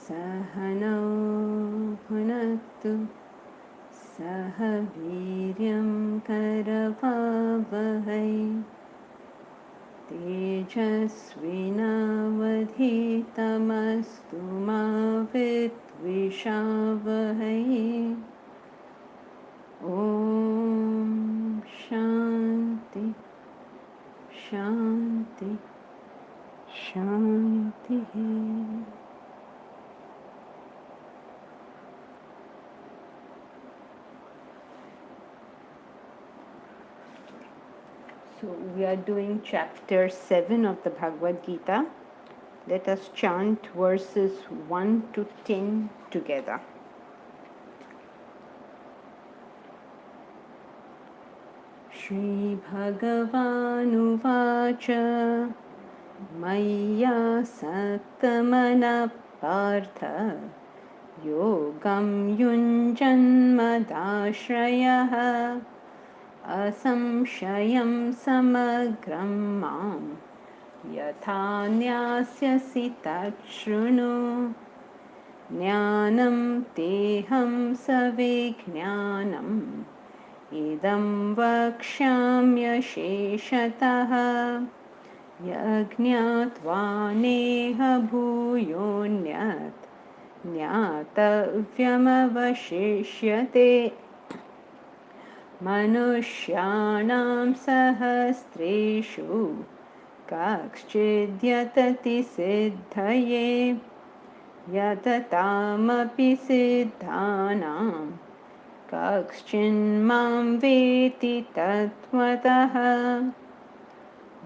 सहनौ भुनक्तु सह वीर्यं करवावहै तेजस्विनावधीतमस्तु मा विद्विषावहै ॐ शान्ति शान्ति शान्तिः. So we are doing chapter 7 of the Bhagavad Gita. Let us chant verses 1 to 10 together. Shri Bhagavanuvacha Maya Saktamana Partha Yogam Yunjanmadashrayah Asamshayam Samagram Mam Yatha Nyasyasi Tachrunu Jnanam Teham Savijnanam Idam Vakshamya Sheshataha Yajñatva Neha Bhuyonyat Jnatavyamavashishyate Manushyanam Sahasreshu Kakshchidyatati Siddhaye Yatatamapi Siddhanam Kakshchinmam Veti Tattvataha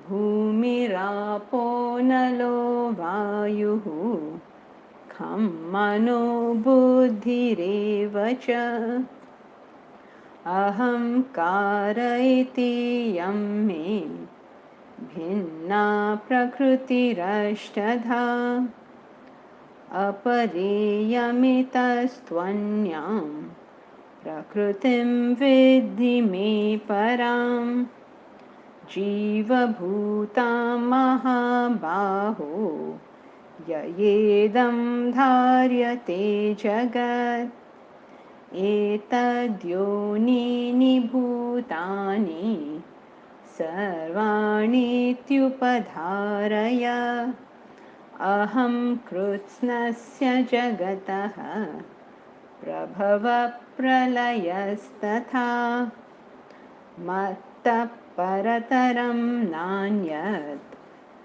Bhumirapo Nalo Vayuhu Kham Mano Buddhirevacha Aham Kara iti yam me Bhinna Prakrutirashtadha Apareyamitastvanyam Prakrutim Vidhi me param Jiva Bhutam Mahabaho Yayedam Dharyate Jagat Etadyonini Bhutani Sarvani Tyupadharaya Aham Krutsnasya Jagataha Prabhava Pralayasthatha Matta Parataram Nanyat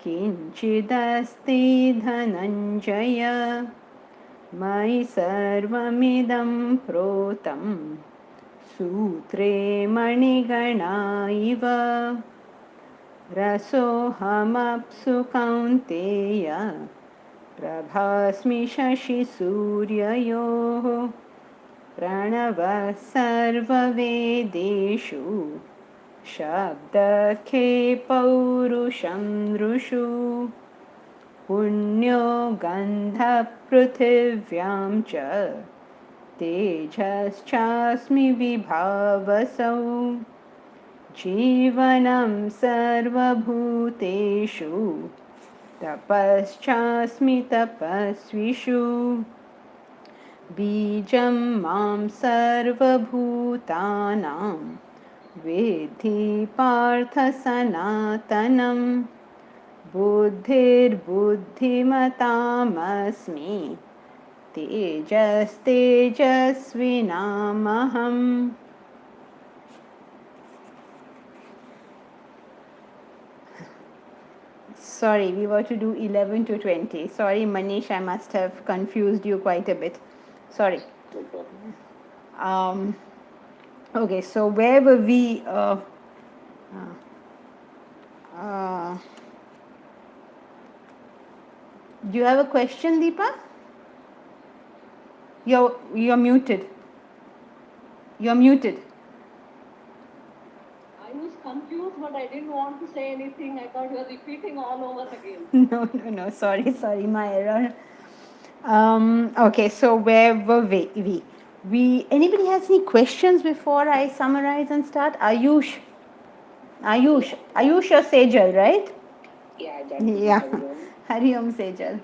Kinchidasti Dhananjaya Mai Sarvamidam Protam Sutre Manigana iva Rasohamapsu Kaunteya Prabhasmi Shashi Suryayoho Pranava Sarva Vedeshu Shabdakhe Paurusham Drushu Punyo Gandha Pruthivyam Cha Tejaschasmi Vibhavasau Jivanam Sarvabhuteshu Tapaschasmi Tapasvishu Bijam Mam Sarvabhutanam Vidhi Partha Sanatanam Buddhir Buddhimatamasmi Tejas Tejasvinamaham. Sorry, we were to do 11 to 20. Sorry, Manish, I must have confused you quite a bit. Sorry. Okay, so where were we? Do you have a question, Deepa? You're muted. You're muted. I was confused, but I didn't want to say anything. I thought you were repeating all over again. No. Sorry, my error. Okay, so where were we? Anybody has any questions before I summarize and start? Ayush or Sejal, right? Yeah. Yeah. Hari Om Sejal.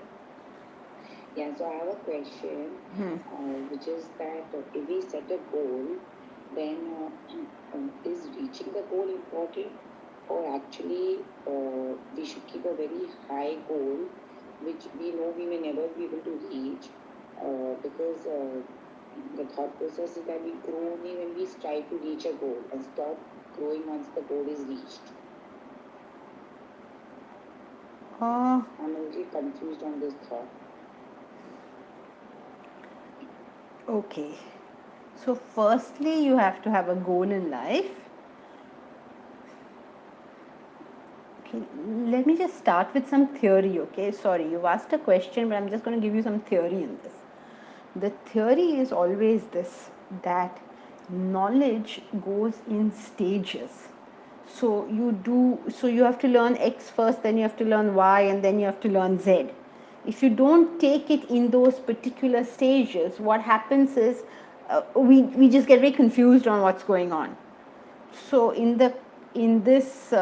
Yeah, so I have a question, which is that if we set a goal, then is reaching the goal important, or actually we should keep a very high goal, which we know we may never be able to reach, because the thought process is that we grow only when we strive to reach a goal and stop growing once the goal is reached. I'm a little confused on this thought. Okay. So firstly, you have to have a goal in life. Okay, let me just start with some theory, okay? Sorry, you've asked a question, but I'm just going to give you some theory in this. The theory is always this, that knowledge goes in stages. So you have to learn X first, then you have to learn Y, and then you have to learn Z. If you don't take it in those particular stages, what happens is we just get very confused on what's going on. So in this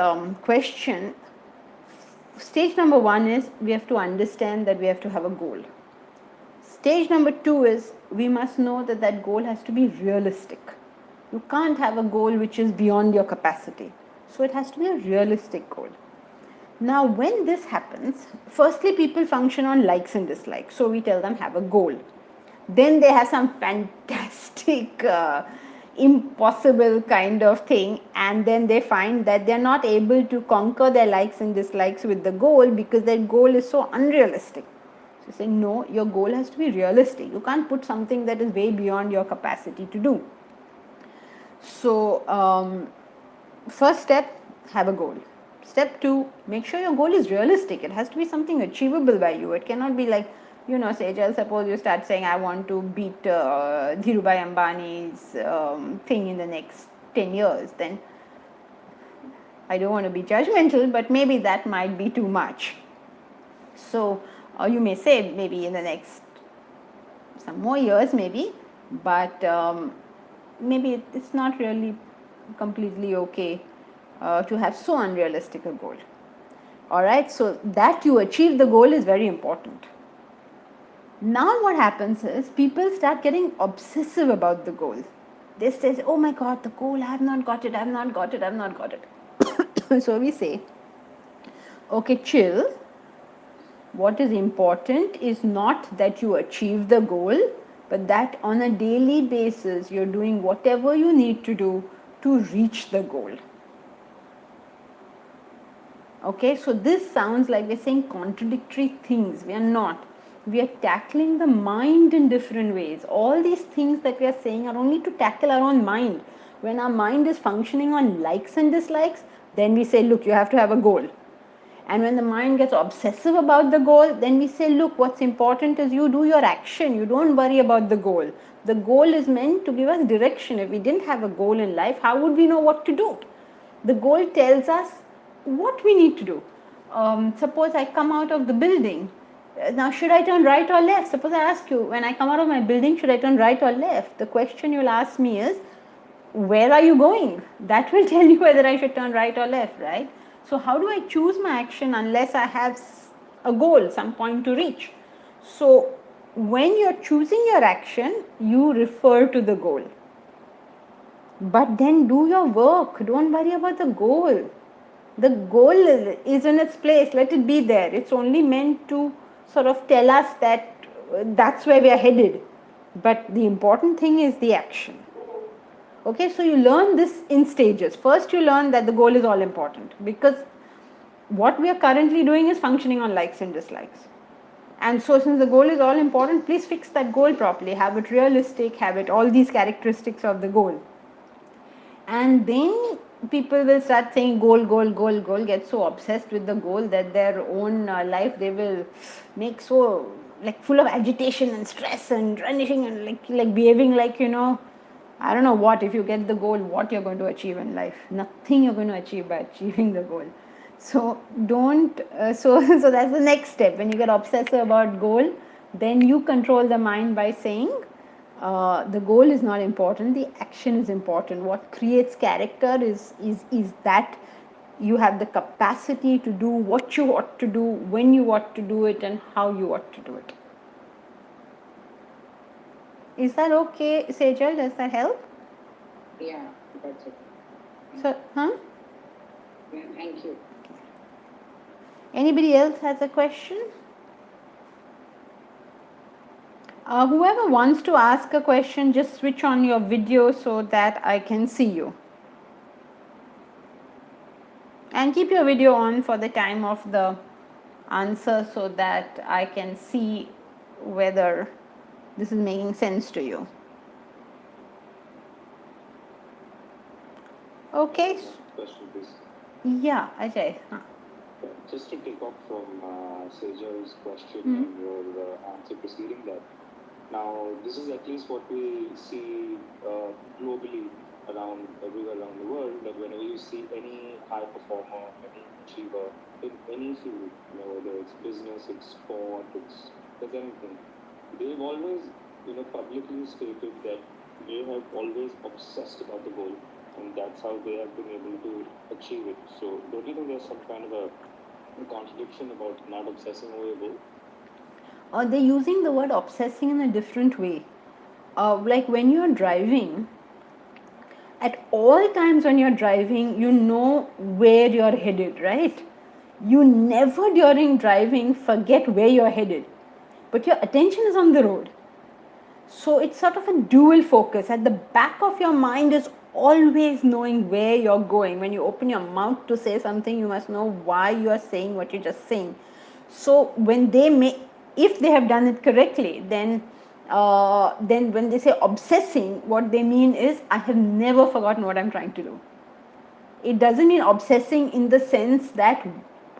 question, stage number 1 is we have to understand that we have to have a goal. Stage number 2 is we must know that that goal has to be realistic. You can't have a goal which is beyond your capacity. So it has to be a realistic goal. Now, when this happens, firstly, people function on likes and dislikes. So we tell them have a goal. Then they have some fantastic, impossible kind of thing, and then they find that they're not able to conquer their likes and dislikes with the goal because that goal is so unrealistic. So say, no, your goal has to be realistic. You can't put something that is way beyond your capacity to do. So, first step, have a goal. Step 2, make sure your goal is realistic. It has to be something achievable by you. It cannot be like, Sejal, suppose you start saying, I want to beat Dhirubhai Ambani's thing in the next 10 years, then I don't want to be judgmental, but maybe that might be too much. So, you may say maybe in the next some more years, maybe, but maybe it's not really completely okay to have so unrealistic a goal. Alright, so that you achieve the goal is very important. Now what happens is people start getting obsessive about the goal. They say, oh my god, the goal, I have not got it, I have not got it, I have not got it. So we say, okay, chill. What is important is not that you achieve the goal, but that on a daily basis you're doing whatever you need to do to reach the goal. Okay, so this sounds like we're saying contradictory things. We are not. We are tackling the mind in different ways. All these things that we are saying are only to tackle our own mind. When our mind is functioning on likes and dislikes, then we say, look, you have to have a goal. And when the mind gets obsessive about the goal, then we say, look, what's important is you do your action. You don't worry about the goal. The goal is meant to give us direction. If we didn't have a goal in life, how would we know what to do? The goal tells us what we need to do. Suppose I come out of the building. Now, should I turn right or left? Suppose I ask you, when I come out of my building, should I turn right or left? The question you'll ask me is, where are you going? That will tell you whether I should turn right or left, right? So how do I choose my action unless I have a goal, some point to reach? So when you're choosing your action, you refer to the goal. But then do your work. Don't worry about the goal. The goal is in its place. Let it be there. It's only meant to sort of tell us that that's where we are headed. But the important thing is the action. Okay, so you learn this in stages. First, you learn that the goal is all important because what we are currently doing is functioning on likes and dislikes. And so, since the goal is all important, please fix that goal properly. Have it realistic, have it all these characteristics of the goal. And then people will start saying goal, goal, goal, goal, get so obsessed with the goal that their own life they will make so like full of agitation and stress and running and like behaving like, I don't know what, if you get the goal, what you're going to achieve in life. Nothing you're going to achieve by achieving the goal. So don't, so that's the next step. When you get obsessive about goal, then you control the mind by saying, the goal is not important, the action is important. What creates character is that you have the capacity to do what you ought to do, when you ought to do it, and how you ought to do it. Is that okay, Sejal? Does that help? Yeah, that's it. So, huh? Yeah, thank you. Anybody else has a question? Whoever wants to ask a question, just switch on your video so that I can see you. And keep your video on for the time of the answer so that I can see whether this is making sense to you. Okay. Question, please. Yeah, Ajay. Just to take off from Sejal's question and your answer preceding that. Now, this is at least what we see globally around everywhere around the world, that whenever you see any high performer, any achiever in any field, whether it's business, it's sport, it's anything, they've always, publicly stated that they have always obsessed about the goal, and that's how they have been able to achieve it. So, don't you think there's some kind of a contradiction about not obsessing over your goal? They're using the word obsessing in a different way. Like when you're driving, at all times when you're driving, you know where you're headed, right? You never during driving forget where you're headed, but your attention is on the road. So it's sort of a dual focus. At the back of your mind is always knowing where you're going. When you open your mouth to say something, you must know why you are saying what you're just saying. So when if they have done it correctly, then when they say obsessing, what they mean is I have never forgotten what I'm trying to do. It doesn't mean obsessing in the sense that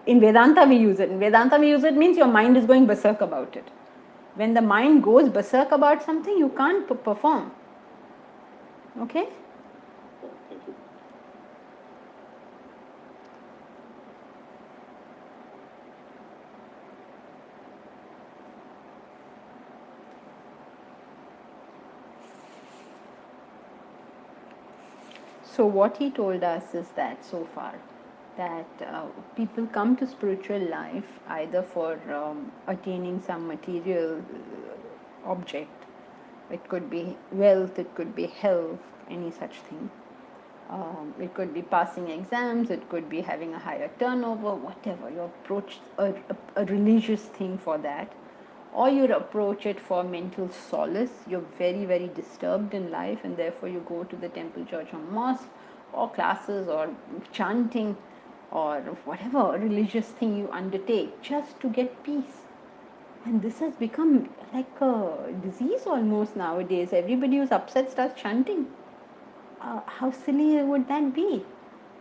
in Vedanta we use it. In Vedanta we use it means your mind is going berserk about it. When the mind goes berserk about something, you can't perform. Okay? Thank you. So what he told us is that so far, that people come to spiritual life either for attaining some material object. It could be wealth, it could be health, any such thing. It could be passing exams, it could be having a higher turnover, whatever. You approach a religious thing for that, or you approach it for mental solace. You're very, very disturbed in life, and therefore you go to the temple, church, or mosque, or classes, or chanting, or whatever religious thing you undertake just to get peace. And this has become like a disease almost nowadays. Everybody who's upset starts chanting. How silly would that be?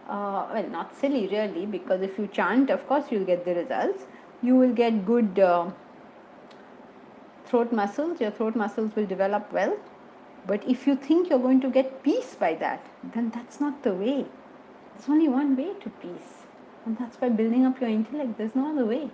Well, not silly really, because if you chant, of course you'll get the results. You will get good throat muscles, your throat muscles will develop well. But if you think you're going to get peace by that, then that's not the way. There's only one way to peace, and that's by building up your intellect. There's no other way.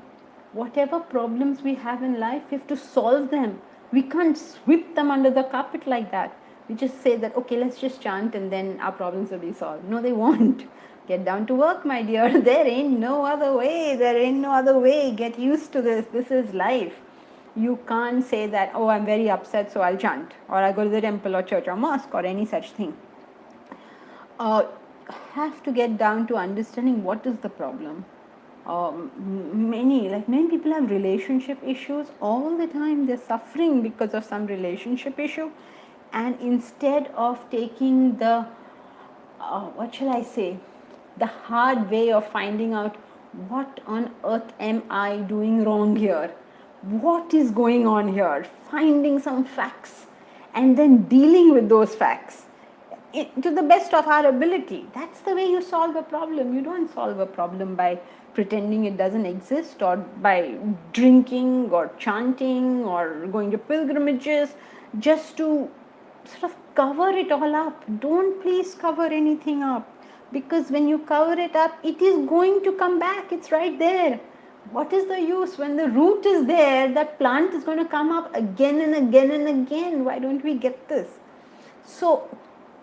Whatever problems we have in life, we have to solve them. We can't sweep them under the carpet like that. We just say that, okay, let's just chant and then our problems will be solved. No, they won't. Get down to work, my dear. There ain't no other way. There ain't no other way. Get used to this. This is life. You can't say that, oh, I'm very upset, so I'll chant, or I'll go to the temple or church or mosque or any such thing. Have to get down to understanding what is the problem. Many people have relationship issues all the time. They're suffering because of some relationship issue, and instead of taking the what shall I say, the hard way of finding out what on earth am I doing wrong here, what is going on here, finding some facts and then dealing with those facts to the best of our ability. That's the way you solve a problem. You don't solve a problem by pretending it doesn't exist, or by drinking or chanting or going to pilgrimages just to sort of cover it all up. Don't please cover anything up, because when you cover it up, it is going to come back. It's right there. What is the use? When the root is there, that plant is going to come up again and again and again. Why don't we get this? So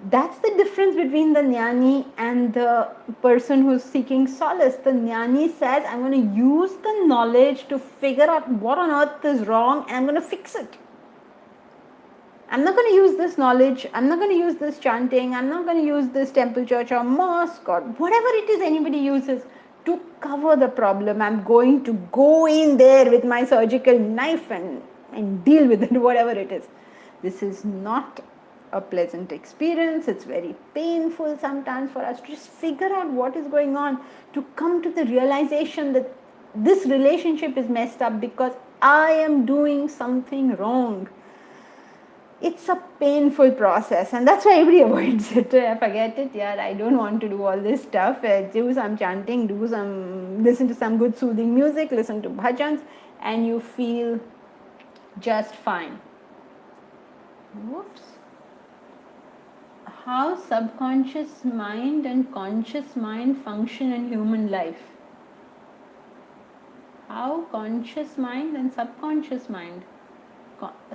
that's the difference between the jnani and the person who's seeking solace. The jnani says, I'm going to use the knowledge to figure out what on earth is wrong and I'm going to fix it. I'm not going to use this knowledge, I'm not going to use this chanting, I'm not going to use this temple, church or mosque or whatever it is anybody uses to cover the problem. I'm going to go in there with my surgical knife and deal with it, whatever it is. This is not a pleasant experience. It's very painful sometimes for us to just figure out what is going on, to come to the realization that this relationship is messed up because I am doing something wrong. It's a painful process, and that's why everybody avoids it. Forget it, yeah, I don't want to do all this stuff. Do some chanting, listen to some good soothing music, listen to bhajans, and you feel just fine. Whoops. How subconscious mind and conscious mind function in human life. How conscious mind and subconscious mind.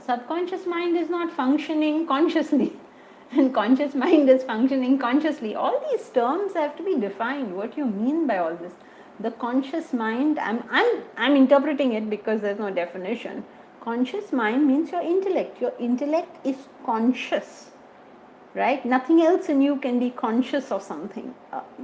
Subconscious mind is not functioning consciously and conscious mind is functioning consciously. All these terms have to be defined. What do you mean by all this? The conscious mind, I'm interpreting it because there's no definition. Conscious mind means your intellect. Your intellect is conscious, right? Nothing else in you can be conscious of something.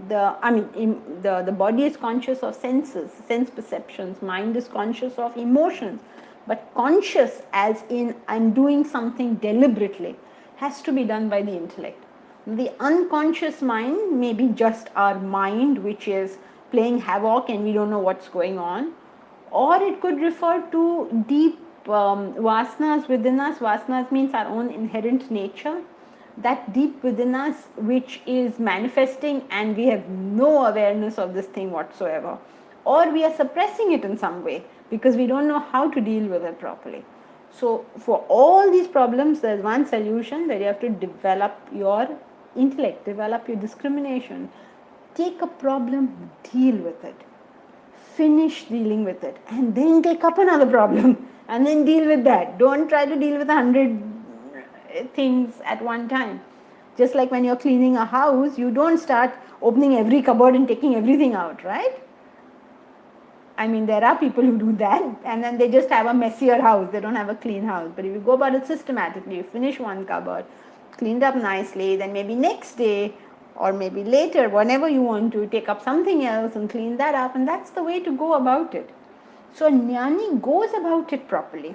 The body is conscious of senses, sense perceptions. Mind is conscious of emotions. But conscious, as in I'm doing something deliberately, has to be done by the intellect. The unconscious mind may be just our mind, which is playing havoc and we don't know what's going on. Or it could refer to deep vasanas within us. Vasanas means our own inherent nature. That deep within us, which is manifesting and we have no awareness of this thing whatsoever. Or we are suppressing it in some way because we don't know how to deal with it properly. So for all these problems, there's one solution, that you have to develop your intellect, develop your discrimination. Take a problem, deal with it. Finish dealing with it and then take up another problem and then deal with that. Don't try to deal with 100 things at one time. Just like when you're cleaning a house, you don't start opening every cupboard and taking everything out, right? I mean, there are people who do that and then they just have a messier house. They don't have a clean house. But if you go about it systematically, you finish one cupboard, cleaned up nicely, then maybe next day or maybe later, whenever you want to, take up something else and clean that up, and that's the way to go about it. So a jnani goes about it properly.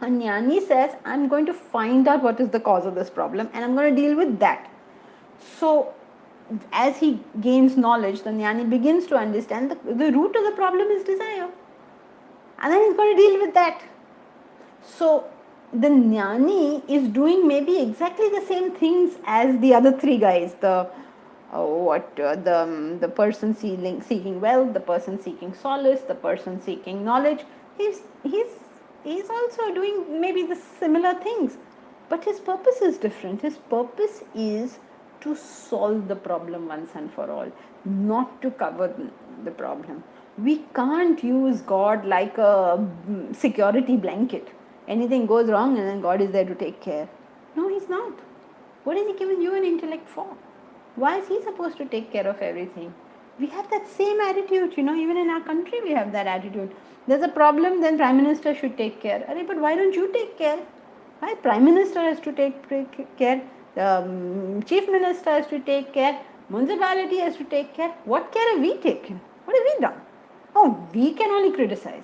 A jnani says, I'm going to find out what is the cause of this problem and I'm going to deal with that. So as he gains knowledge, the jnani begins to understand the root of the problem is desire. And then he's going to deal with that. So the jnani is doing maybe exactly the same things as the other three guys. The person seeking wealth, the person seeking solace, the person seeking knowledge. He's also doing maybe the similar things. But his purpose is different. His purpose is to solve the problem once and for all, not to cover the problem. We can't use God like a security blanket. Anything goes wrong and then God is there to take care. No, he's not. What has he given you an intellect for? Why is he supposed to take care of everything? We have that same attitude, even in our country we have that attitude. There's a problem, then Prime Minister should take care. But why don't you take care? Why Prime Minister has to take care? The Chief Minister has to take care. Municipality has to take care. What care have we taken? What have we done? Oh, we can only criticize.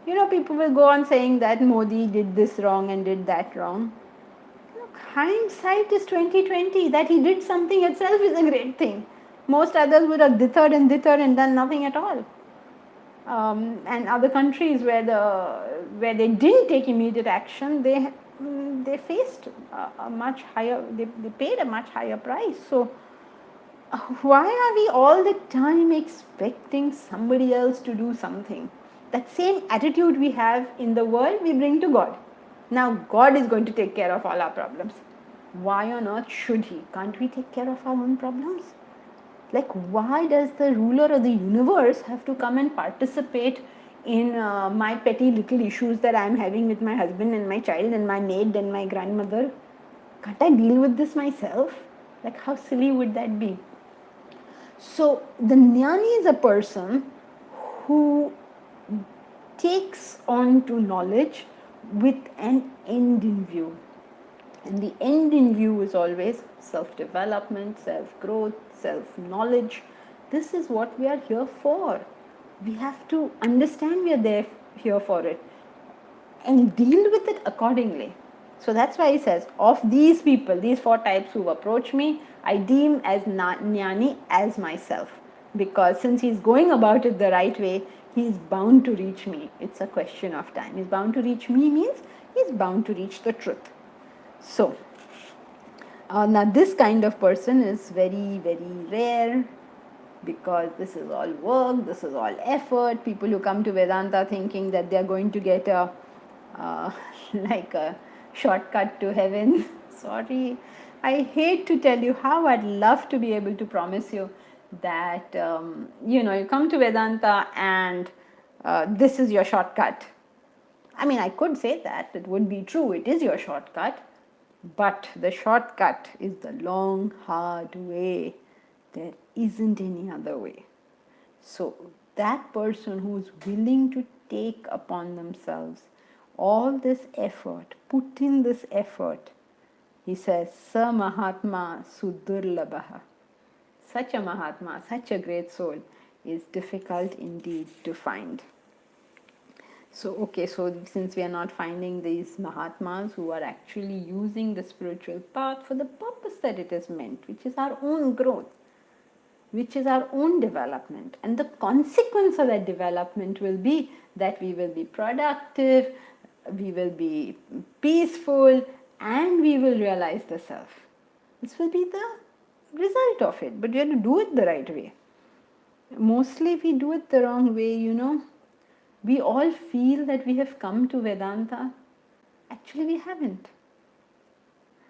People will go on saying that Modi did this wrong and did that wrong. Look, hindsight is 2020. That he did something itself is a great thing. Most others would have dithered and done nothing at all. And other countries where they didn't take immediate action, they faced a much higher. They paid a much higher price. So why are we all the time expecting somebody else to do something? That same attitude we have in the world, we bring to God. Now God is going to take care of all our problems. Why on earth should he? Can't we take care of our own problems? Like, why does the ruler of the universe have to come and participate in my petty little issues that I am having with my husband and my child and my maid and my grandmother? Can't I deal with this myself? Like, how silly would that be? So the jnani is a person who takes on to knowledge with an end in view. And the end in view is always self-development, self-growth, self-knowledge. This is what we are here for. We have to understand we are there here for it and deal with it accordingly. So that's why he says, of these people, these four types who approach me, I deem as jnani as myself. Because since he's going about it the right way, he's bound to reach me. It's a question of time. He's bound to reach me means he's bound to reach the truth. So, now this kind of person is very, very rare, because this is all work, this is all effort. People who come to Vedanta thinking that they are going to get a like a shortcut to heaven. Sorry, I hate to tell you how I'd love to be able to promise you that you come to Vedanta and this is your shortcut. I mean, I could say that, it would be true, it is your shortcut, but the shortcut is the long, hard way. There isn't any other way. So that person who is willing to take upon themselves all this effort, put in this effort, he says, Sa Mahatma Sudurlabha. Such a Mahatma, such a great soul is difficult indeed to find. So, okay, so since we are not finding these Mahatmas who are actually using the spiritual path for the purpose that it is meant, which is our own growth, which is our own development, and the consequence of that development will be that we will be productive, we will be peaceful, and we will realize the self. This will be the result of it, but we have to do it the right way. Mostly we do it the wrong way, We all feel that we have come to Vedanta. Actually, we haven't.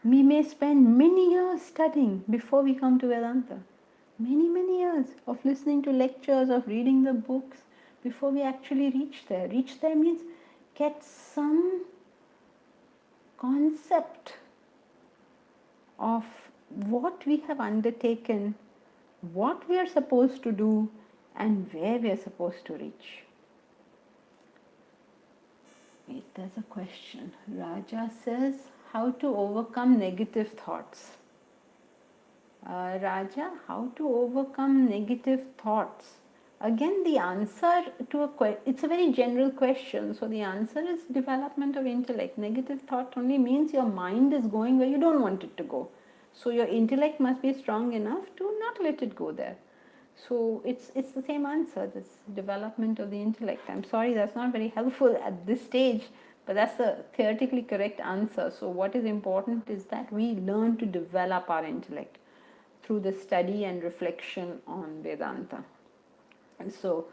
We may spend many years studying before we come to Vedanta. Many, many years of listening to lectures, of reading the books before we actually reach there. Reach there means get some concept of what we have undertaken, what we are supposed to do, and where we are supposed to reach. Wait, there's a question. Raja says, how to overcome negative thoughts? Raja, how to overcome negative thoughts? Again, the answer to a question, it's a very general question. So the answer is development of intellect. Negative thought only means your mind is going where you don't want it to go. So your intellect must be strong enough to not let it go there. So it's the same answer, this development of the intellect. I'm sorry that's not very helpful at this stage, but that's the theoretically correct answer. So what is important is that we learn to develop our intellect through the study and reflection on Vedanta. And so,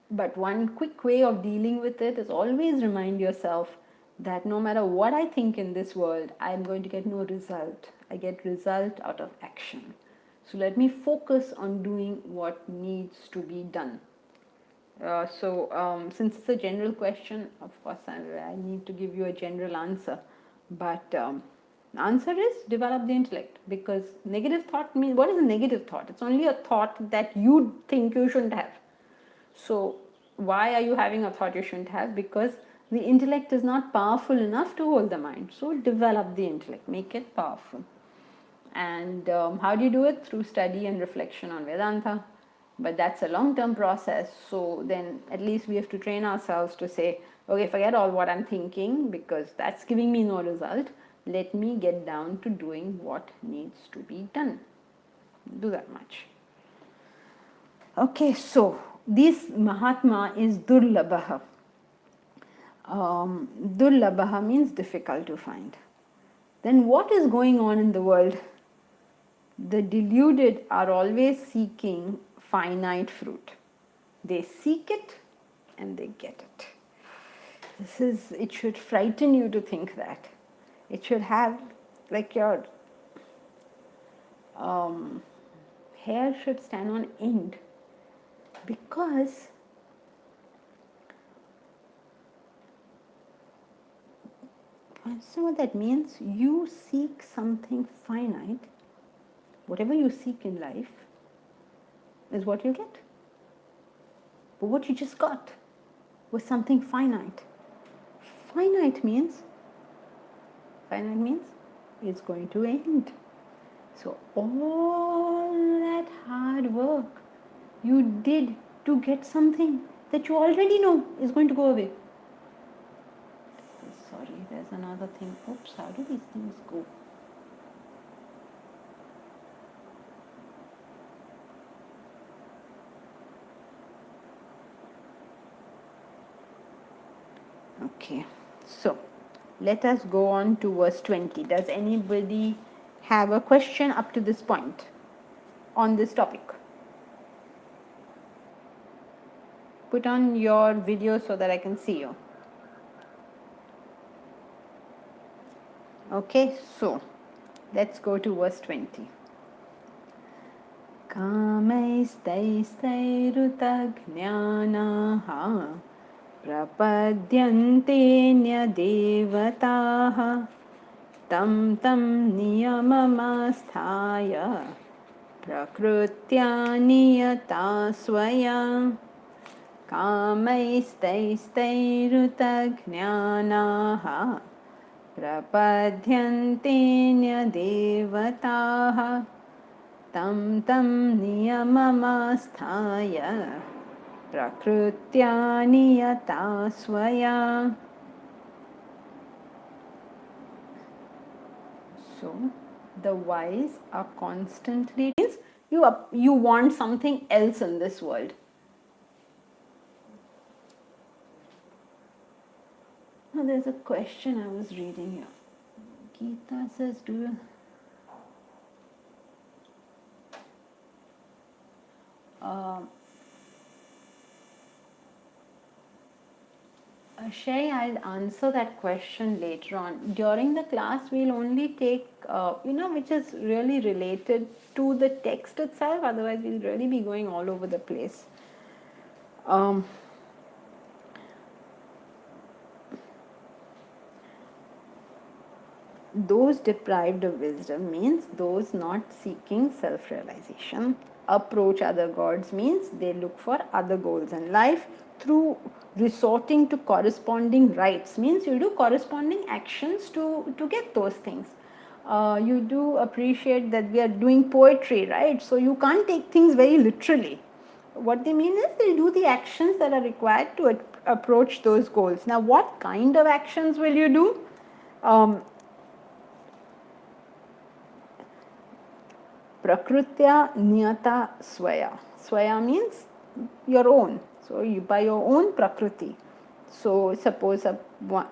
but one quick way of dealing with it is always remind yourself that no matter what I think in this world, I'm going to get no result. I get result out of action. So let me focus on doing what needs to be done. Since it's a general question, of course I need to give you a general answer, but the answer is develop the intellect, because negative thought means, what is a negative thought? It's only a thought that you think you shouldn't have. So why are you having a thought you shouldn't have? Because the intellect is not powerful enough to hold the mind. So develop the intellect, make it powerful. And how do you do it? Through study and reflection on Vedanta. But that's a long-term process. So then at least we have to train ourselves to say, okay, forget all what I'm thinking, because that's giving me no result. Let me get down to doing what needs to be done. Do that much. Okay, so this Mahatma is Durlabha. Durlabha means difficult to find. Then what is going on in the world? The deluded are always seeking finite fruit. They seek it and they get it. It should frighten you to think that. It should have, like, your hair should stand on end, because you know what that means? You seek something finite. Whatever you seek in life is what you get. But what you just got was something finite. Finite means infinite means it's going to end. So all that hard work you did to get something that you already know is going to go away. Sorry, there's another thing. Oops, how do these things go? Okay, so let us go on to verse 20. Does anybody have a question up to this point on this topic? Put on your video so that I can see you. Okay, so let's go to verse 20. Kamaistaistairutagnyanaha prapadyantenyadevataha tam tam niyamamasthaya prakrutya niyata swaya kamaistaistairutagnyanaha prapadyantenyadevataha tam tam niyamamasthaya prakrutya niyata swaya. So the wise are constantly, you want something else in this world. Now there's a question I was reading here. Gita says, do you Shay, I'll answer that question later on. During the class, we'll only take, which is really related to the text itself. Otherwise, we'll really be going all over the place. Those deprived of wisdom means those not seeking self-realization. Approach other gods means they look for other goals in life through resorting to corresponding rites, means you do corresponding actions to get those things. You do appreciate that we are doing poetry, right? So you can't take things very literally. What they mean is they'll do the actions that are required to approach those goals. Now, what kind of actions will you do? Prakrutya niyata swaya. Swaya means your own. So you by your own prakriti. So suppose what?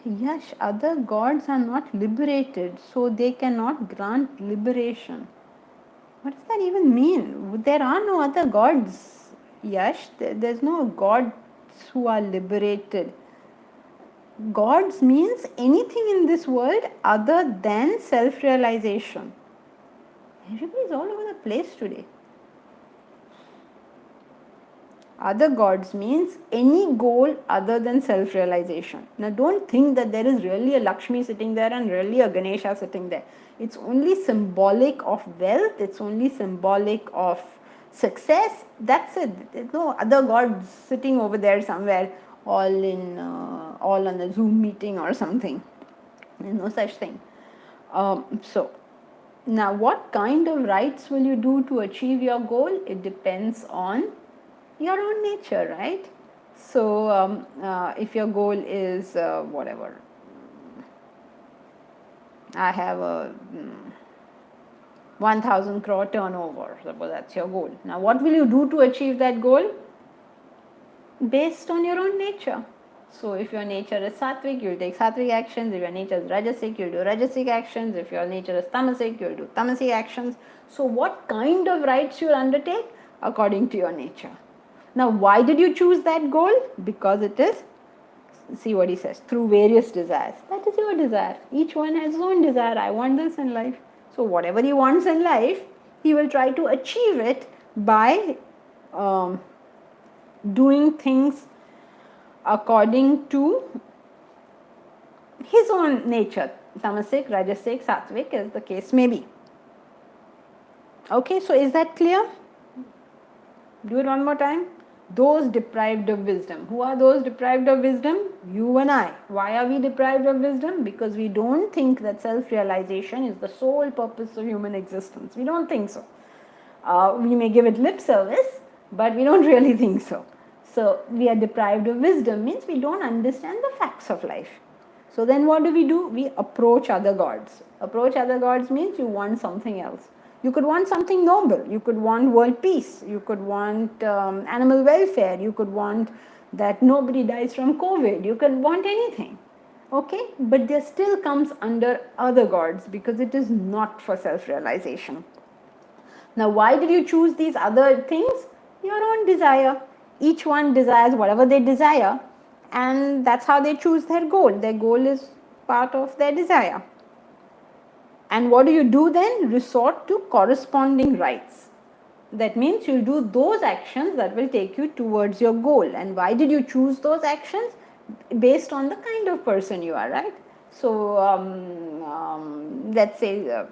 Yes, other gods are not liberated, so they cannot grant liberation. What does that even mean? There are no other gods. Yes, there's no gods who are liberated. Gods means anything in this world other than self-realization. Everybody is all over the place today. Other gods means any goal other than self-realization. Now don't think that there is really a Lakshmi sitting there and really a Ganesha sitting there. It's only symbolic of wealth, it's only symbolic of success. That's it. There's no other gods sitting over there somewhere all on a Zoom meeting or something. There's no such thing. So now what kind of rites will you do to achieve your goal? It depends on your own nature, right? So if your goal is whatever, I have a 1000 crore turnover, suppose that's your goal. Now what will you do to achieve that goal? Based on your own nature. So if your nature is sattvic, you'll take sattvic actions. If your nature is rajasic, you'll do rajasic actions. If your nature is tamasic, you'll do tamasic actions. So what kind of rites you'll undertake? According to your nature. Now why did you choose that goal? Because it is, see what he says, through various desires. That is your desire. Each one has his own desire. I want this in life. So whatever he wants in life, he will try to achieve it by doing things according to his own nature. Tamasic, rajasic, sattvic, as the case may be. Okay, so is that clear? Do it one more time. Those deprived of wisdom. Who are those deprived of wisdom? You and I. Why are we deprived of wisdom? Because we don't think that self-realization is the sole purpose of human existence. We don't think so. We may give it lip service, but we don't really think so. So we are deprived of wisdom means we don't understand the facts of life. So then what do? We approach other gods. Approach other gods means you want something else. You could want something noble. You could want world peace. You could want animal welfare. You could want that nobody dies from COVID. You could want anything. Okay? But there still comes under other gods because it is not for self-realization. Now, why did you choose these other things? Your own desire. Each one desires whatever they desire, and that's how they choose their goal. Their goal is part of their desire. And what do you do then? Resort to corresponding rites. That means you'll do those actions that will take you towards your goal. And why did you choose those actions? Based on the kind of person you are, right? So, let's say,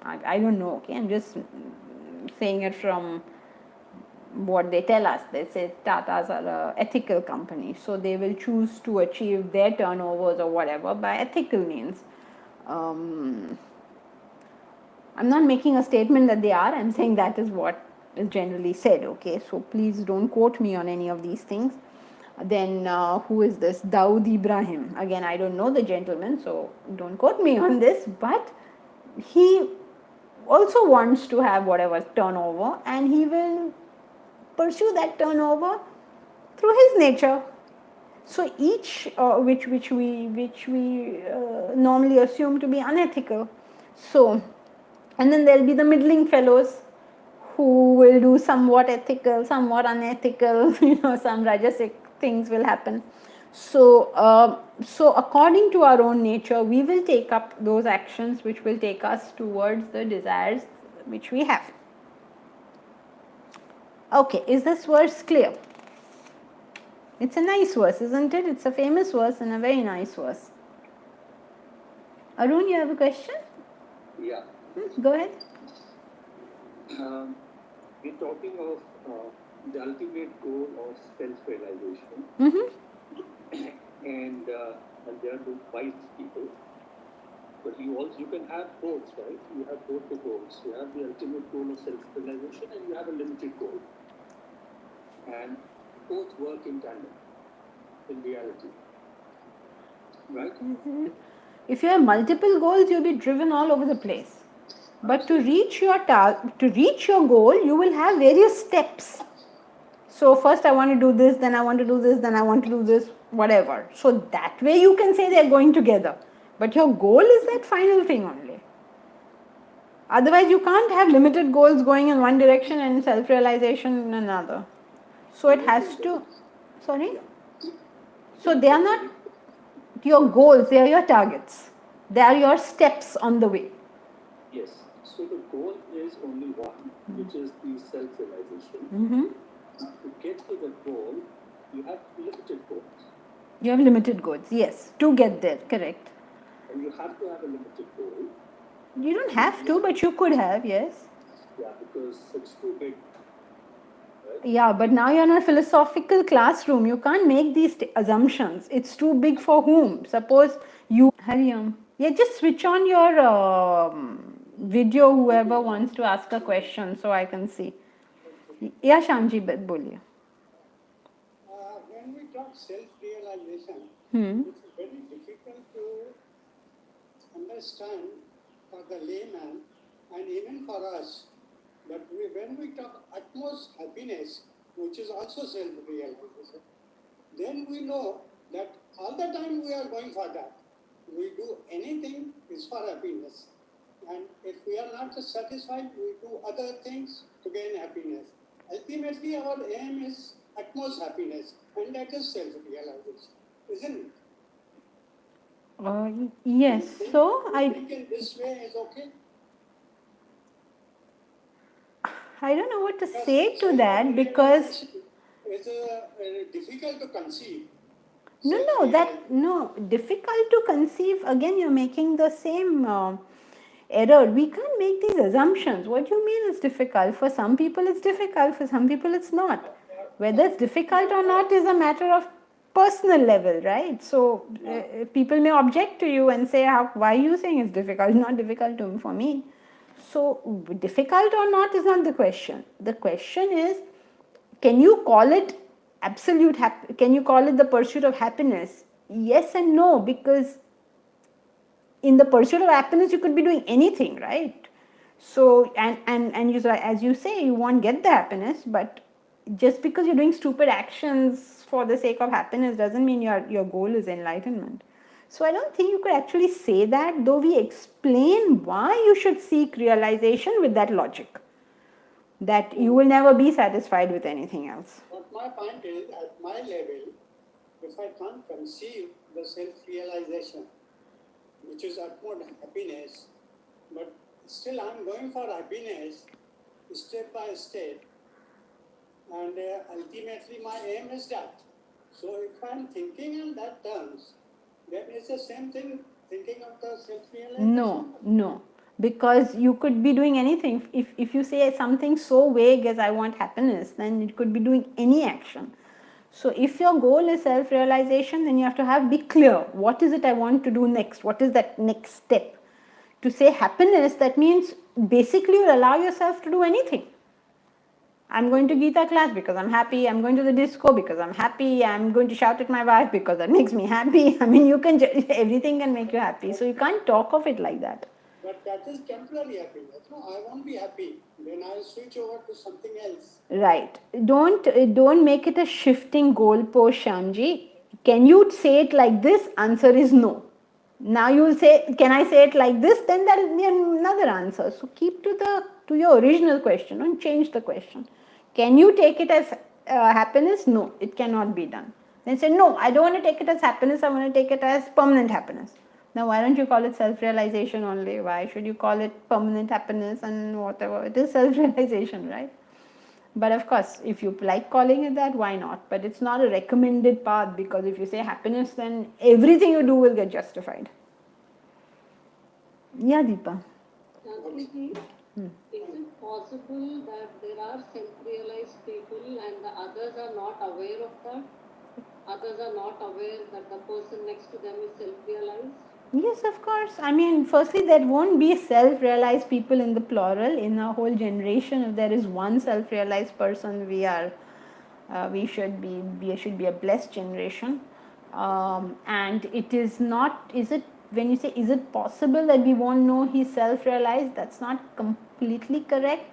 I don't know, okay, I'm just saying it from what they tell us. They say Tatas are an ethical company, so they will choose to achieve their turnovers or whatever by ethical means. I'm not making a statement that they are, I'm saying that is what is generally said, okay, so please don't quote me on any of these things. Then who is this? Dawood Ibrahim. Again, I don't know the gentleman, so don't quote me on this, but he also wants to have whatever turnover, and he will pursue that turnover through his nature. So each which we normally assume to be unethical. So, and then there'll be the middling fellows who will do somewhat ethical, somewhat unethical. Some rajasic things will happen. So, so according to our own nature, we will take up those actions which will take us towards the desires which we have. Okay, is this verse clear? It's a nice verse, isn't it? It's a famous verse and a very nice verse. Arun, you have a question? Yeah. Go ahead. We're talking of the ultimate goal of self-realization. And there are the wise people. But you can have both, right? You have both the goals. You have the ultimate goal of self-realization and you have a limited goal. And both work in tandem in reality. Right? If you have multiple goals, you'll be driven all over the place. But to reach your goal, you will have various steps. So first I want to do this, then I want to do this, then I want to do this, whatever. So that way you can say they're going together. But your goal is that final thing only. Otherwise you can't have limited goals going in one direction and self-realization in another. So it has to, sorry? So they are not your goals, they are your targets. They are your steps on the way. Yes. So the goal is only one, which is the self-realization. To get to the goal, you have limited goals. You have limited goals, yes, to get there, correct. And you have to have a limited goal. You don't have to, but you could have, yes. Yeah, because it's too big. Right? Yeah, but now you're in a philosophical classroom. You can't make these assumptions. It's too big for whom? Suppose you... Hariam. Yeah, just switch on your video, whoever wants to ask a question, so I can see. Yeah, Shamji, boliye. When we talk self-realization, Hmm. it's very difficult to understand for the layman and even for us. But when we talk utmost happiness, which is also self-realization, then we know that all the time we are going for that. We do anything is for happiness. And if we are not satisfied, we do other things to gain happiness. Ultimately, our aim is utmost happiness, and that is self-realization, isn't it? Yes, so I think in this way is okay. I don't know what to say to that because it's difficult to conceive. No, difficult to conceive. Again, you're making the same error. We can't make these assumptions. What do you mean it's difficult? For some people it's difficult, for some people it's not. Whether it's difficult or not is a matter of personal level, right? So people may object to you and say, why are you saying it's difficult? It's not difficult for me. So difficult or not is not the question. The question is, can you call it can you call it the pursuit of happiness? Yes and no, because in the pursuit of happiness you could be doing anything, right? So and you, as you say, you won't get the happiness, but just because you're doing stupid actions for the sake of happiness doesn't mean your goal is enlightenment. So I don't think you could actually say that, though we explain why you should seek realization with that logic, that you will never be satisfied with anything else. But my point is, at my level, if I can't conceive the self-realization, which is utmost happiness, but still I'm going for happiness step by step, and ultimately my aim is that. So if I'm thinking in that terms, then it's the same thing thinking of the self-realization. No, because you could be doing anything. If you say something so vague as I want happiness, then it could be doing any action. So if your goal is self-realization, then you have to be clear, what is it I want to do next? What is that next step? To say happiness, that means basically you allow yourself to do anything. I'm going to Gita class because I'm happy. I'm going to the disco because I'm happy. I'm going to shout at my wife because that makes me happy. I mean, everything can make you happy. So you can't talk of it like that. But that is temporary happiness. No, I won't be happy. Then I'll switch over to something else. Right. Don't make it a shifting goalpost, Shyamji. Can you say it like this? Answer is no. Now you will say, can I say it like this? Then that will be another answer. So keep to your original question and change the question. Can you take it as happiness? No, it cannot be done. Then say, no, I don't want to take it as happiness. I want to take it as permanent happiness. Now, why don't you call it self-realization only? Why should you call it permanent happiness and whatever? It is self-realization, right? But of course, if you like calling it that, why not? But it's not a recommended path, because if you say happiness, then everything you do will get justified. Yeah, Deepa. Is it possible that there are self-realized people and the others are not aware of that? Others are not aware that the person next to them is self-realized? Yes, of course. I mean, firstly, there won't be self-realized people in the plural. In a whole generation, if there is one self-realized person, we should be a blessed generation. And it is not, when you say, is it possible that we won't know he's self-realized? That's not completely correct.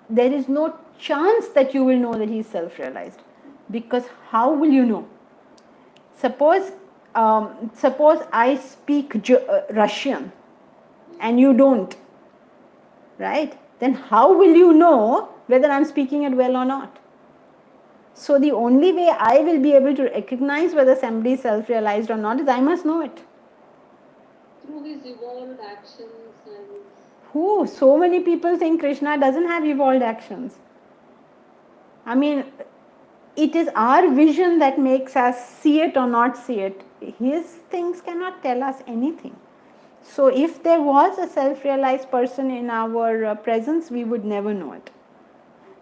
There is no chance that you will know that he's self-realized, because how will you know? Suppose I speak Russian and you don't, right? Then how will you know whether I'm speaking it well or not? So the only way I will be able to recognize whether somebody is self-realized or not is I must know it. Through his evolved actions So many people think Krishna doesn't have evolved actions. I mean, it is our vision that makes us see it or not see it. His things cannot tell us anything. So if there was a self-realized person in our presence, we would never know it.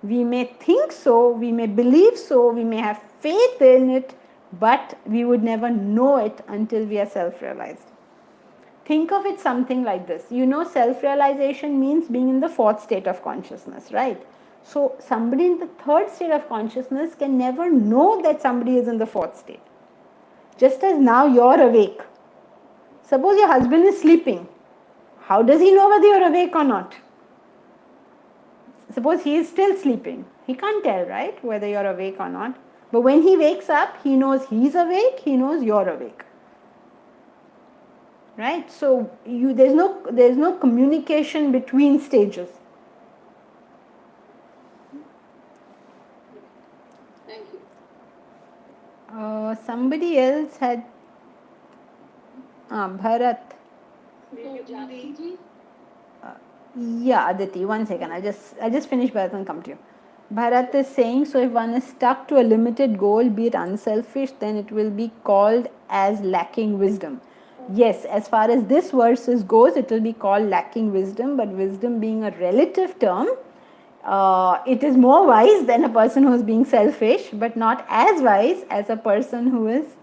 We may think so, we may believe so, we may have faith in it, but we would never know it until we are self-realized. Think of it something like this. You know, self-realization means being in the fourth state of consciousness, right? So somebody in the third state of consciousness can never know that somebody is in the fourth state. Just as now you're awake. Suppose your husband is sleeping. How does he know whether you're awake or not? Suppose he is still sleeping. He can't tell, right, whether you're awake or not. But when he wakes up, he knows he's awake, he knows you're awake. Right? So there's no communication between stages. Thank you. Somebody else had Bharat. Yeah, Aditi, 1 second. I just finish Bharat and come to you. Bharat is saying, so if one is stuck to a limited goal, be it unselfish, then it will be called as lacking wisdom. Yes, as far as this verse goes, it will be called lacking wisdom, but wisdom being a relative term, It is more wise than a person who is being selfish, but not as wise as a person who is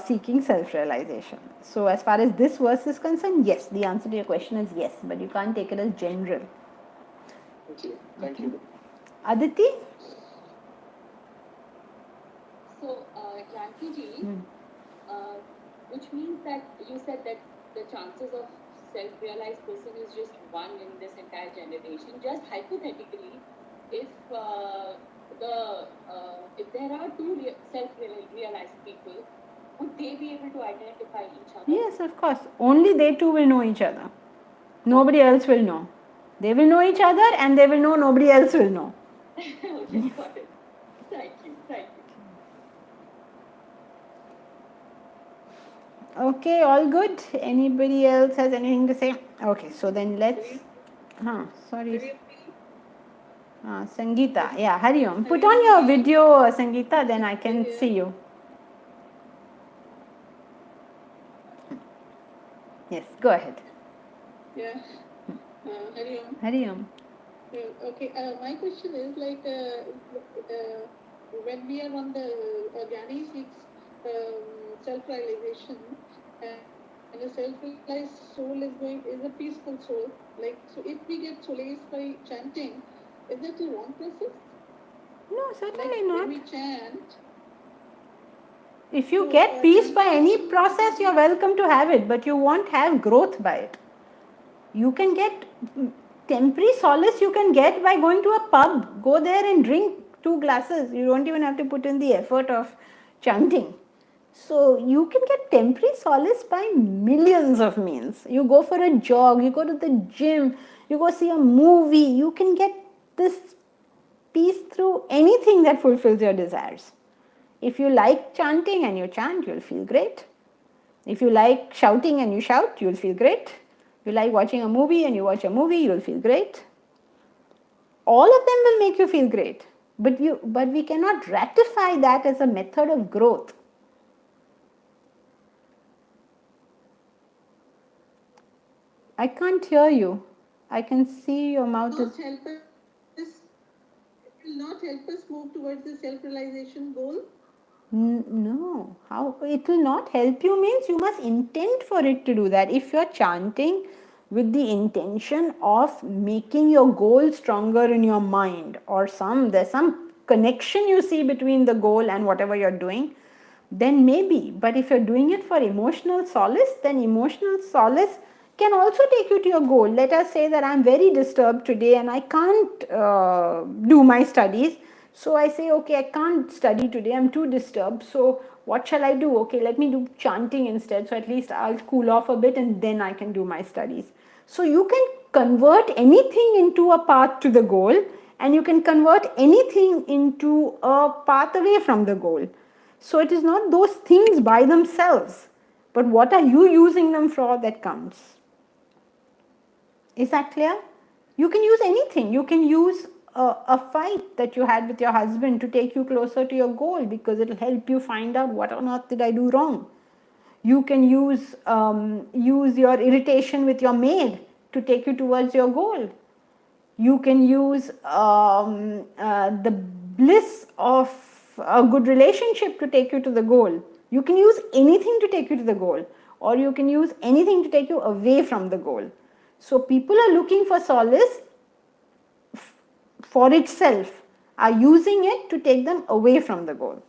seeking self-realization. So as far as this verse is concerned, yes, the answer to your question is yes, but you can't take it as general. Okay, thank you. Aditi? So, Janki ji, which means that you said that the chances of self-realized person is just one in this entire generation. Just hypothetically, if if there are two self-realized people, would they be able to identify each other? Yes, of course. Only they two will know each other. Nobody else will know. They will know each other and they will know nobody else will know. Okay, got it. Thank you. Thank you. Okay, all good. Anybody else has anything to say? Okay, so then let's. Sorry. Sangeeta. Yeah, Hari Om. Put on your video, Sangeeta, then I can see you. Yes, go ahead. Yeah. Hari Om. Hari Om. Okay. My question is like when we are on the Jnani seeks self-realization, and a self-realized soul is a peaceful soul. Like, so if we get solace by chanting, is that a wrong process? No, certainly Like not. when we chant. If you get peace by any process, you're welcome to have it, but you won't have growth by it. You can get temporary solace, you can get by going to a pub. Go there and drink 2 glasses. You don't even have to put in the effort of chanting. So you can get temporary solace by millions of means. You go for a jog, you go to the gym, you go see a movie. You can get this peace through anything that fulfills your desires. If you like chanting and you chant, you'll feel great. If you like shouting and you shout, you'll feel great. If you like watching a movie and you watch a movie, you'll feel great. All of them will make you feel great. But we cannot ratify that as a method of growth. I can't hear you. I can see your mouth is... It will not help us move towards the self-realization goal? No. How? It will not help you means you must intend for it to do that. If you're chanting with the intention of making your goal stronger in your mind, or there's some connection you see between the goal and whatever you're doing, then maybe. But if you're doing it for emotional solace, then emotional solace can also take you to your goal. Let us say that I'm very disturbed today and I can't do my studies. So I say, okay, I can't study today, I'm too disturbed. So what shall I do? Okay, let me do chanting instead. So at least I'll cool off a bit and then I can do my studies. So you can convert anything into a path to the goal, and you can convert anything into a path away from the goal. So it is not those things by themselves, but what are you using them for that counts. Is that clear? You can use anything. You can use a fight that you had with your husband to take you closer to your goal, because it will help you find out what on earth did I do wrong. You can use your irritation with your maid to take you towards your goal. You can use the bliss of a good relationship to take you to the goal. You can use anything to take you to the goal, or you can use anything to take you away from the goal. So people are looking for solace for itself, are using it to take them away from the goal.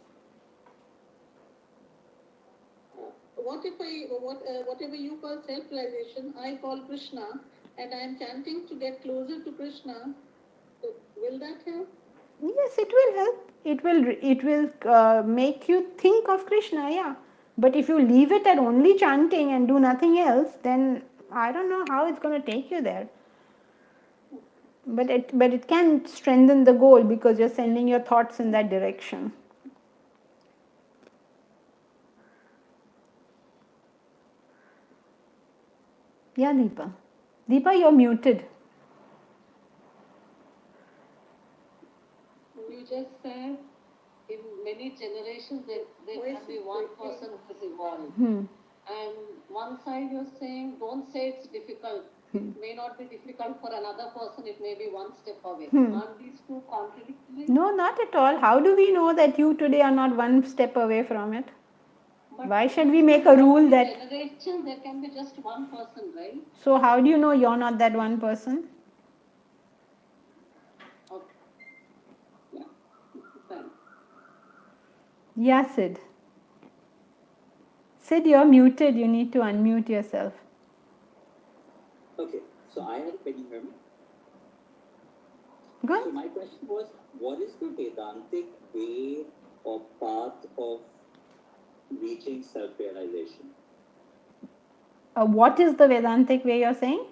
Whatever you call self-realization, I call Krishna, and I am chanting to get closer to Krishna. So will that help? Yes, it will help. It will make you think of Krishna, yeah. But if you leave it at only chanting and do nothing else, then I don't know how it's going to take you there. But it can strengthen the goal, because you're sending your thoughts in that direction. Yeah, Deepa. Deepa, you're muted. You just said in many generations there can be one person who is evolved. and one side you're saying, don't say it's difficult. It may not be difficult for another person, it may be one step away. Aren't these two contradictory? No, not at all. How do we know that you today are not one step away from it? But Why should we make a rule that... generation there can be just one person, right? So how do you know you're not that one person? Okay. Yeah. Fine. Yeah, Sid. Sid, you're muted. You need to unmute yourself. Okay, so I had, can you hear me? Good. So my question was, what is the Vedantic way or path of reaching self-realization? What is the Vedantic way you're saying?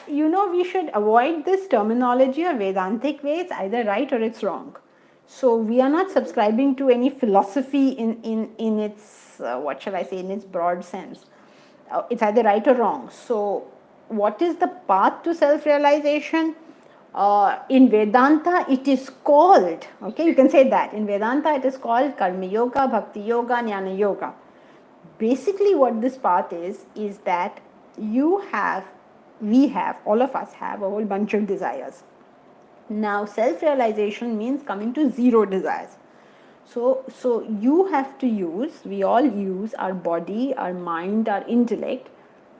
You know, we should avoid this terminology of Vedantic way. It's either right or it's wrong. So we are not subscribing to any philosophy in its, what shall I say, in its broad sense. It's either right or wrong. So what is the path to self-realization? In Vedanta, it is called, okay, you can say that. In Vedanta, it is called Karma Yoga, Bhakti Yoga, Jnana Yoga. Basically, what this path is that we have, all of us have a whole bunch of desires. Now, self-realization means coming to zero desires. So you have to use, we all use our body, our mind, our intellect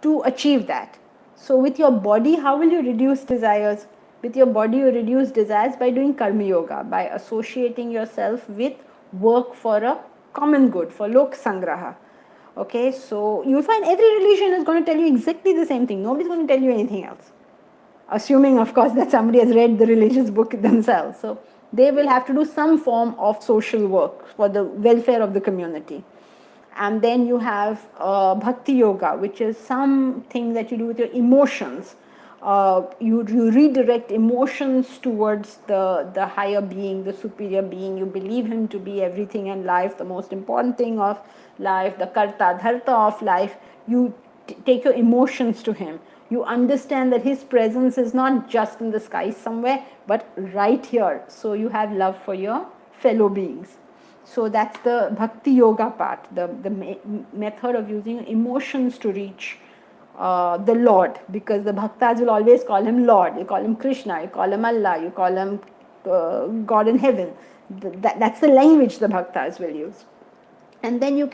to achieve that. So with your body, how will you reduce desires? With your body, you reduce desires by doing karma yoga, by associating yourself with work for a common good, for lok sangraha. Okay, so you'll find every religion is going to tell you exactly the same thing. Nobody's going to tell you anything else. Assuming, of course, that somebody has read the religious book themselves. So they will have to do some form of social work for the welfare of the community. And then you have bhakti yoga, which is something that you do with your emotions. You redirect emotions towards the higher being, the superior being. You believe him to be everything in life, the most important thing of life, the karta dharta of life. You take your emotions to him. You understand that his presence is not just in the sky somewhere, but right here. So you have love for your fellow beings. So that's the bhakti yoga part, the method of using emotions to reach the Lord, because the bhaktas will always call him Lord. You call him Krishna, you call him Allah, you call him God in heaven. That's the language the bhaktas will use. And then you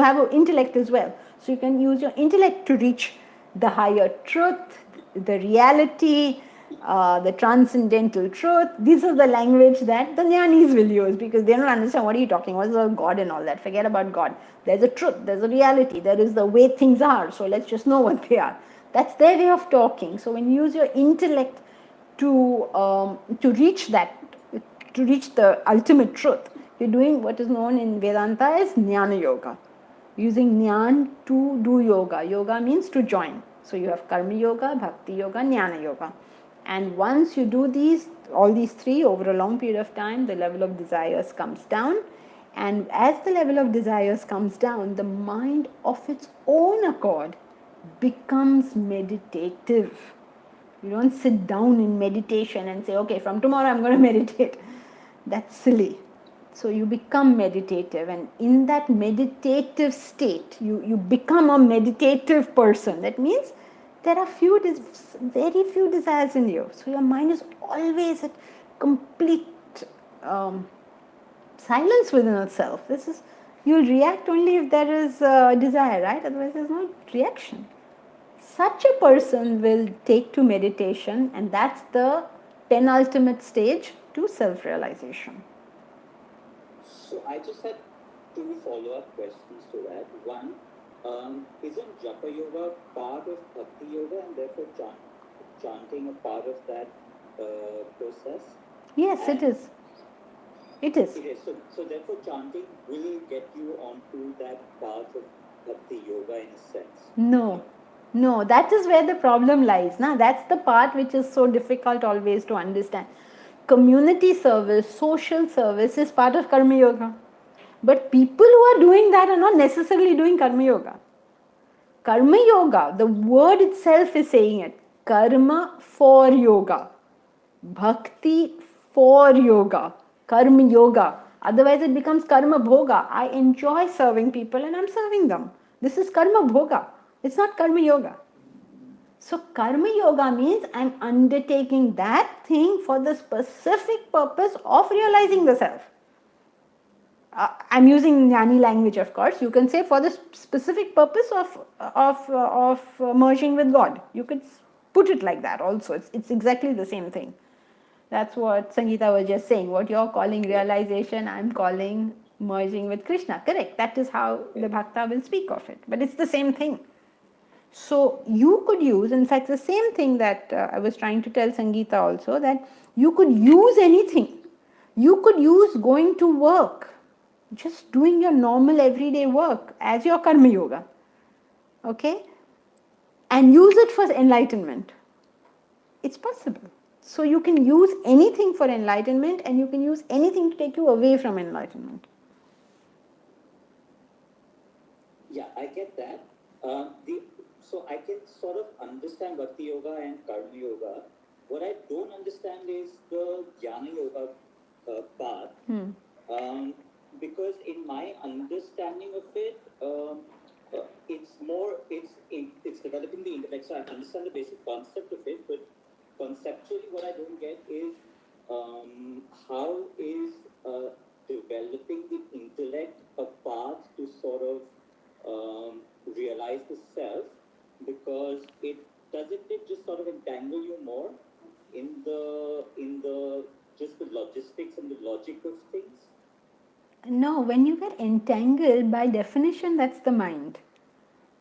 have an intellect as well. So you can use your intellect to reach the higher truth, the reality, the transcendental truth. This is the language that the jnanis will use, because they don't understand what are you talking, what is about God and all that. Forget about God. There's a truth, there's a reality, there is the way things are. So let's just know what they are. That's their way of talking. So when you use your intellect to reach that, to reach the ultimate truth, you're doing what is known in Vedanta as Jnana Yoga. Using Jnana to do yoga. Yoga means to join. So you have Karma Yoga, Bhakti Yoga, Jnana Yoga. And once you do all these three over a long period of time, the level of desires comes down. And as the level of desires comes down, the mind of its own accord becomes meditative. You don't sit down in meditation and say, okay, from tomorrow I'm going to meditate. That's silly. So you become meditative, and in that meditative state, you become a meditative person. That means there are very few desires in you. So your mind is always at complete silence within itself. You'll react only if there is desire, right? Otherwise there's no reaction. Such a person will take to meditation, and that's the penultimate stage to self-realization. So I just had two follow-up questions to that. One, isn't Japa Yoga part of Bhakti Yoga, and therefore chanting a part of that process? Yes, it is. It is. It is. So therefore chanting will get you onto that path of Bhakti Yoga in a sense. No, that is where the problem lies. That's the part which is so difficult always to understand. Community service, social service is part of Karma Yoga. But people who are doing that are not necessarily doing Karma Yoga. Karma Yoga, the word itself is saying it. Karma for yoga. Bhakti for yoga. Karma Yoga. Otherwise it becomes karma bhoga. I enjoy serving people and I'm serving them. This is karma bhoga. It's not karma yoga. So karma yoga means I'm undertaking that thing for the specific purpose of realizing the self. I'm using Jnani language, of course. You can say for the specific purpose of merging with God. You could put it like that also. It's exactly the same thing. That's what Sangeeta was just saying. What you're calling realization, I'm calling merging with Krishna. Correct. That is how the Bhakta will speak of it. But it's the same thing. So you could use, in fact, the same thing that I was trying to tell Sangeeta also, that you could use anything. You could use going to work, just doing your normal everyday work as your karma yoga, okay, and use it for enlightenment. It's possible. So you can use anything for enlightenment and you can use anything to take you away from enlightenment. Yeah, I get that. So I can sort of understand Bhakti Yoga and Karma Yoga. What I don't understand is the Jnana Yoga part. Because in my understanding of it, it's developing the intellect. So I understand the basic concept of it, but conceptually, what I don't get is how is developing the intellect a path to sort of realize the self, because it just sort of entangle you more in the just the logistics and the logic of things. No, when you get entangled, by definition, that's the mind.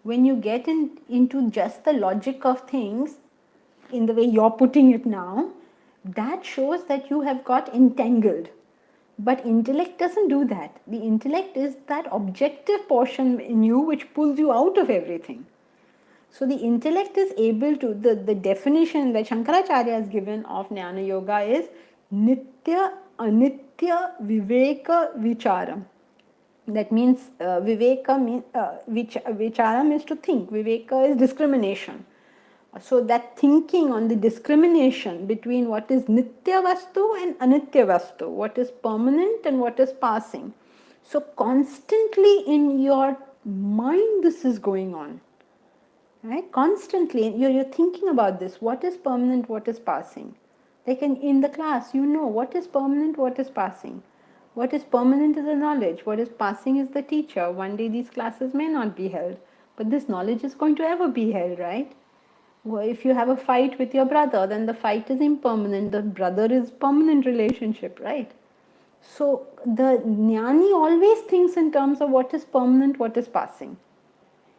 When you get into just the logic of things, in the way you're putting it now, that shows that you have got entangled. But intellect doesn't do that. The intellect is that objective portion in you which pulls you out of everything. So the intellect is able to, the definition that Shankaracharya has given of Jnana Yoga is Nitya Anitya Viveka Vicharam. That means Viveka, Vicharam is to think, Viveka is discrimination. So that thinking on the discrimination between what is Nitya Vastu and Anitya Vastu, what is permanent and what is passing. So constantly in your mind this is going on. Right? Constantly you're thinking about this, what is permanent, what is passing. Like in the class, you know what is permanent, what is passing. What is permanent is the knowledge, what is passing is the teacher. One day these classes may not be held, but this knowledge is going to ever be held, right? Well, if you have a fight with your brother, then the fight is impermanent, the brother is permanent relationship, right? So the jnani always thinks in terms of what is permanent, what is passing.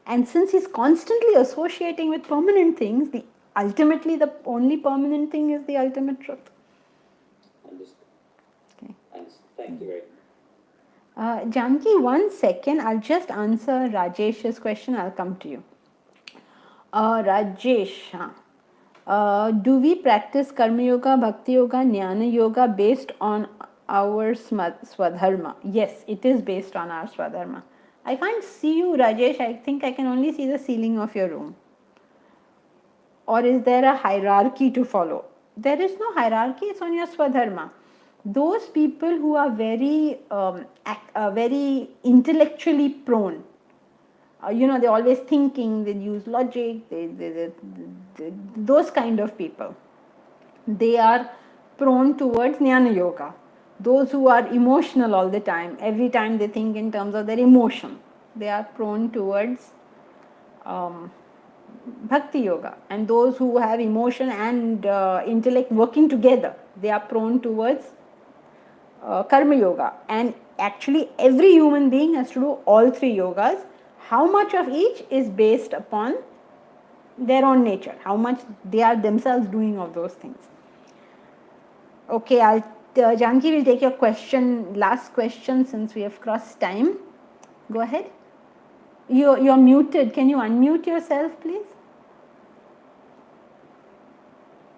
And since he's constantly associating with permanent things, ultimately the only permanent thing is the ultimate truth. Understood. Okay. Understood. Thank you very much. Janki, 1 second. I'll just answer Rajesh's question. I'll come to you. Rajesh, do we practice Karma Yoga, Bhakti Yoga, Jnana Yoga based on our Swadharma? Yes, it is based on our Swadharma. I can't see you, Rajesh. I think I can only see the ceiling of your room. Or is there a hierarchy to follow? There is no hierarchy, it's on your Swadharma. Those people who are very, very intellectually prone, they're always thinking, they use logic, those kind of people, they are prone towards Jnana Yoga. Those who are emotional all the time, every time they think in terms of their emotion, they are prone towards Bhakti Yoga. And those who have emotion and intellect working together, they are prone towards Karma Yoga. And actually every human being has to do all 3 yogas. How much of each is based upon their own nature, how much they are themselves doing of those things. Okay, Janki will take your question, last question, since we have crossed time. Go ahead. You're muted. Can you unmute yourself, please?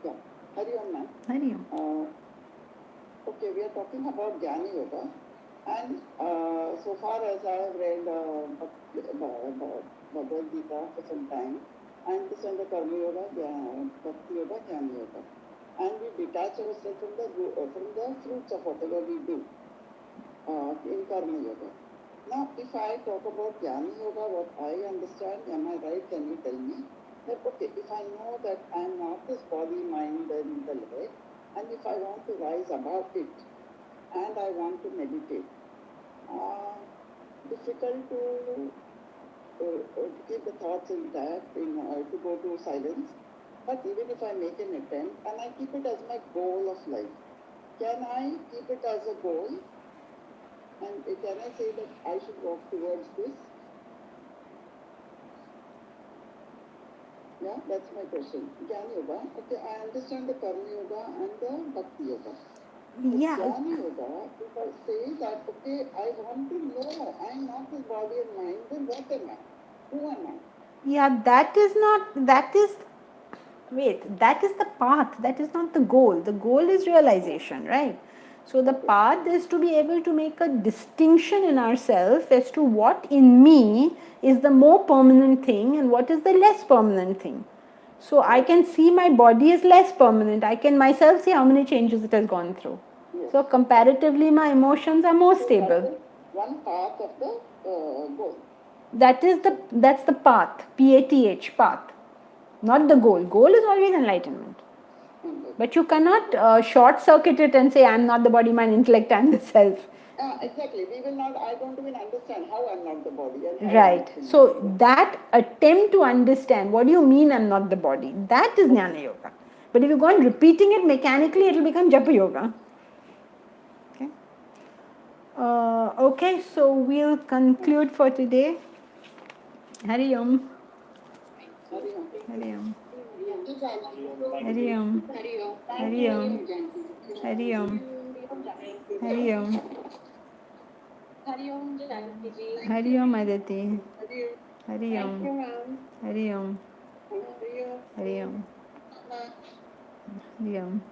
Yeah. Hari Om, ma'am. Hari Om. Okay, we are talking about Jnana Yoga, and so far as I have read Bhagavad Gita for some time, I understand the Karma Yoga, Bhakti Yoga, Jnana Yoga, and we detach ourselves from the fruits of whatever we do. in Karma Yoga. Now, if I talk about Jnana Yoga, what I understand, am I right? Can you tell me? That, okay, if I know that I am not this body, mind, and the leg, and if I want to rise above it, and I want to meditate, difficult to keep the thoughts intact, to go to silence. But even if I make an attempt and I keep it as my goal of life, can I keep it as a goal? And can I say that I should walk towards this? Yeah, that's my question. Jnana Yoga. Okay, I understand the Karma Yoga and the Bhakti Yoga. Yeah. Jnana Yoga, if I say that, okay, I want to know, I am not this body and mind, then what am I? Who am I? Yeah, that is the path. That is not the goal. The goal is realization, right? So the path is to be able to make a distinction in ourselves as to what in me is the more permanent thing and what is the less permanent thing. So I can see my body is less permanent. I can myself see how many changes it has gone through. So comparatively, my emotions are more stable. One path of the goal. That's the path, PATH, path, not the goal. Goal is always enlightenment. But you cannot short circuit it and say, I'm not the body, mind, intellect, I'm the self. Exactly. We will not, I don't even understand how I'm not the body. And Right. So that attempt to understand, what do you mean I'm not the body? That is Jnana Yoga. But if you go on repeating it mechanically, it will become Japa Yoga. Okay. Okay, so we'll conclude for today. Hari Om. Hari Om. Hari Om. Hari Om. Hari Om. Hari Om. Hari Om. Hari Om Janki ji. Hari Om Aditi. Hari Om. Hari Om. Hari Om. Hari Om.